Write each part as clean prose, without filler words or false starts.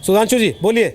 सुधांशु जी बोलिए।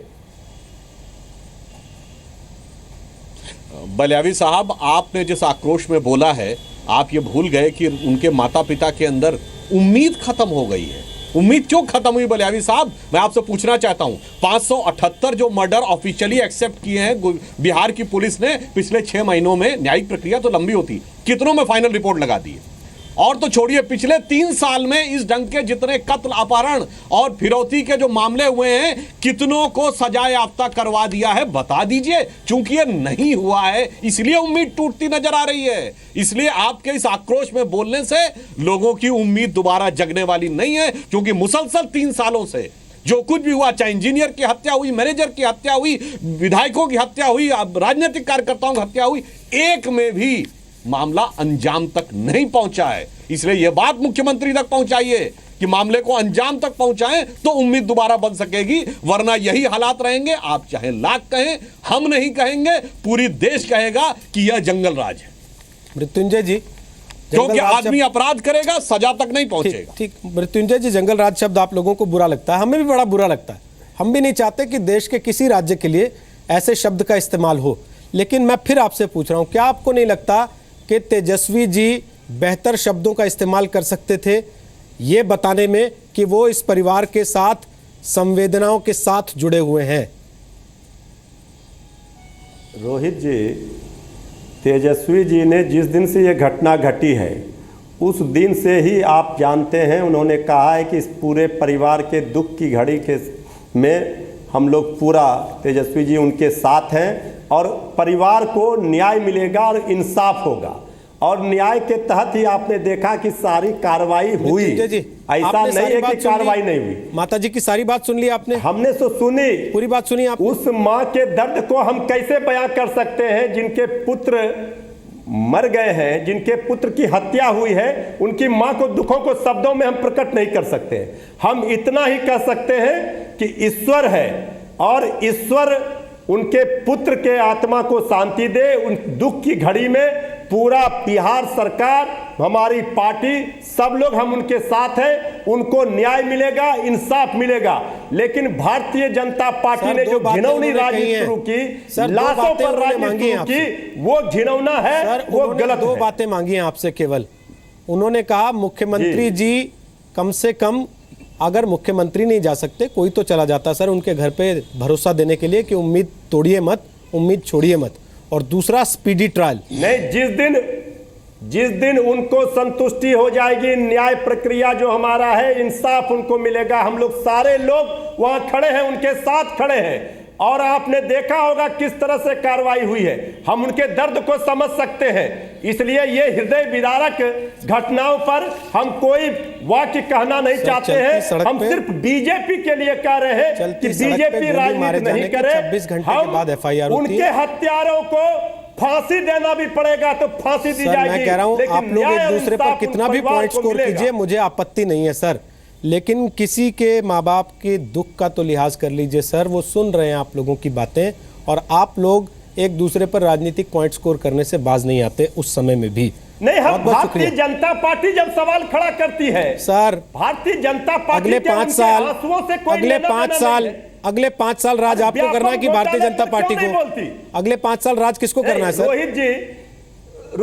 बलियावी साहब, आपने जिस आक्रोश में बोला है, आप ये भूल गए कि उनके माता पिता के अंदर उम्मीद खत्म हो गई है। उम्मीद क्यों खत्म हुई बलियावी साहब, मैं आपसे पूछना चाहता हूं। 578 जो मर्डर ऑफिशियली एक्सेप्ट किए हैं बिहार की पुलिस ने पिछले 6 महीनों में, न्यायिक प्रक्रिया तो लंबी होती, कितनों में फाइनल रिपोर्ट लगा दी है? और तो छोड़िए, पिछले 3 साल में इस ढंग के जितने कत्ल, अपहरण और फिरौती के जो मामले हुए हैं, कितनों को सजा याफ्ता करवा दिया है, बता दीजिए। चूंकि ये नहीं हुआ है, इसलिए उम्मीद टूटती नजर आ रही है। इसलिए आपके इस आक्रोश में बोलने से लोगों की उम्मीद दोबारा जगने वाली नहीं है। क्योंकि मुसलसल 3 सालों से जो कुछ भी हुआ, चाहे इंजीनियर की हत्या हुई, मैनेजर की हत्या हुई, विधायकों की हत्या हुई, राजनीतिक कार्यकर्ताओं की हत्या हुई, एक में भी मामला अंजाम तक नहीं पहुंचा है। इसलिए यह बात मुख्यमंत्री तक पहुंचाइए कि मामले को अंजाम तक पहुंचाएं तो उम्मीद दोबारा बन सकेगी, वरना यही हालात रहेंगे। आप चाहे लाख कहें, हम नहीं कहेंगे, पूरी देश कहेगा कि यह जंगल राज है। मृत्युंजय जी, क्योंकि आदमी अपराध करेगा, सजा तक नहीं पहुंचेगा। ठीक, मृत्युंजय जी, जंगल राज शब्द आप लोगों को बुरा लगता है, हमें भी बड़ा बुरा लगता है। हम भी नहीं चाहते कि देश के किसी राज्य के लिए ऐसे शब्द का इस्तेमाल हो। लेकिन मैं फिर आपसे पूछ रहा हूं, क्या आपको नहीं लगता कि तेजस्वी जी बेहतर शब्दों का इस्तेमाल कर सकते थे ये बताने में कि वो इस परिवार के साथ संवेदनाओं के साथ जुड़े हुए हैं? रोहित जी, तेजस्वी जी ने जिस दिन से ये घटना घटी है, उस दिन से ही आप जानते हैं, उन्होंने कहा है कि इस पूरे परिवार के दुख की घड़ी के में हम लोग पूरा, तेजस्वी जी उनके साथ हैं और परिवार को न्याय मिलेगा और इंसाफ होगा। और न्याय के तहत ही आपने देखा कि सारी कार्रवाई हुई। ऐसा नहीं है कि कार्रवाई नहीं हुई। माता जी की सारी बात सुन ली आपने? हमने तो सुनी, पूरी बात सुनी आप? उस माँ के दर्द को हम कैसे बयां कर सकते हैं जिनके पुत्र मर गए हैं, जिनके पुत्र की हत्या हुई है, उनकी माँ को दुखों को शब्दों में हम प्रकट नहीं कर सकते। हम इतना ही कह सकते हैं कि ईश्वर है और ईश्वर उनके पुत्र के आत्मा को शांति दे। उन दुख की घड़ी में पूरा बिहार सरकार, हमारी पार्टी, सब लोग हम उनके साथ हैं। उनको न्याय मिलेगा, इंसाफ मिलेगा। लेकिन भारतीय जनता पार्टी ने जो घिनौनी राजनीति शुरू की, लाशों पर राजनीति शुरू की, वो घिनौना है, वो गलत है। 2 बातें मांगी हैं आपसे केवल। उन्होंने कहा मुख्यमंत्री जी, कम से कम अगर मुख्यमंत्री नहीं जा सकते, कोई तो चला जाता सर उनके घर पे भरोसा देने के लिए कि उम्मीद तोड़िए मत, उम्मीद छोड़िए मत। और दूसरा, स्पीडी ट्रायल नहीं, जिस दिन उनको संतुष्टि हो जाएगी, न्याय प्रक्रिया जो हमारा है, इंसाफ उनको मिलेगा, हम लोग सारे लोग वहां खड़े हैं, उनके साथ खड़े हैं। और आपने देखा होगा किस तरह से कार्रवाई हुई है, हम उनके दर्द को समझ सकते हैं। इसलिए ये हृदय विदारक घटनाओं पर हम कोई वाक्य कहना नहीं चाहते हैं। हम सिर्फ बीजेपी के लिए कह रहे हैं कि बीजेपी राजनीति नहीं करे। 26 घंटे के बाद FIR होती है। उनके हत्यारों को फांसी देना भी पड़ेगा तो फांसी दी जाएगी। मैं कह रहा हूं, आप लोग एक दूसरे पर कितना भी पॉइंट स्कोर कीजिए, मुझे आपत्ति नहीं है सर, लेकिन किसी के माँ बाप के दुख का तो लिहाज कर लीजिए सर। वो सुन रहे हैं आप लोगों की बातें, और आप लोग एक दूसरे पर राजनीतिक पॉइंट स्कोर करने से बाज नहीं आते उस समय में भी। नहीं, हम भारतीय जनता पार्टी जब सवाल खड़ा करती है सर, भारतीय जनता पार्टी अगले 5 साल, अगले 5 साल राज आपको करना है कि भारतीय जनता पार्टी को? अगले 5 साल राज किसको करना है सर? रोहित जी,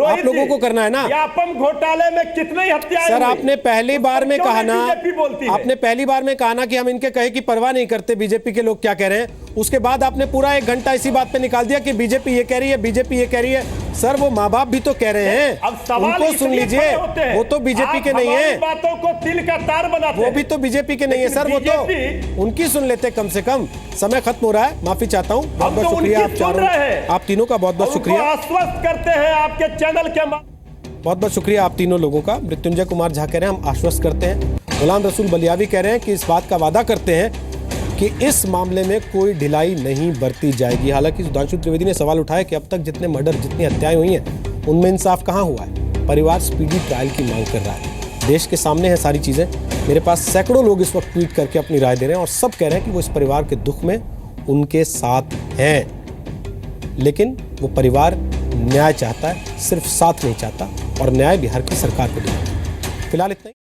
आप लोगों को करना है ना। व्यापम घोटाले में कितनी हत्याएं सर, आपने पहली बार में कहा ना, आपने पहली बार में कहा ना कि हम इनके कहे की परवाह नहीं करते बीजेपी के लोग क्या कह रहे हैं। उसके बाद आपने पूरा 1 घंटा इसी बात पे निकाल दिया कि बीजेपी ये कह रही है, बीजेपी ये कह रही है। सर, वो माँ बाप भी तो कह रहे हैं, उनको सुन लीजिए। वो तो बीजेपी के नहीं है, बातों को तिल का तार बनाते हैं। वो भी तो बीजेपी के नहीं है सर, वो तो उनकी सुन लेते कम से कम। समय खत्म हो रहा है, माफी चाहता हूँ। बहुत बहुत शुक्रिया आप चारों, आप तीनों का बहुत बहुत शुक्रिया। आश्वस्त करते हैं आपके चैनल के, बहुत बहुत शुक्रिया आप तीनों लोगों का। मृत्युंजय कुमार झा कह रहे हैं हम आश्वस्त करते हैं, गुलाम रसूल बलियावी कह रहे हैं कि इस बात का वादा करते हैं कि इस मामले में कोई ढिलाई नहीं बरती जाएगी। हालांकि सुधांशु त्रिवेदी ने सवाल उठाया कि अब तक जितने मर्डर, जितनी हत्याएं हुई हैं, उनमें इंसाफ कहां हुआ है। परिवार स्पीडी ट्रायल की मांग कर रहा है। देश के सामने है सारी चीजें। मेरे पास सैकड़ों लोग इस वक्त ट्वीट करके अपनी राय दे रहे हैं और सब कह रहे हैं कि वो इस परिवार के दुख में उनके साथ हैं। लेकिन वो परिवार न्याय चाहता है, सिर्फ साथ नहीं चाहता, और न्याय बिहार की सरकार को देना। फिलहाल इतना ही।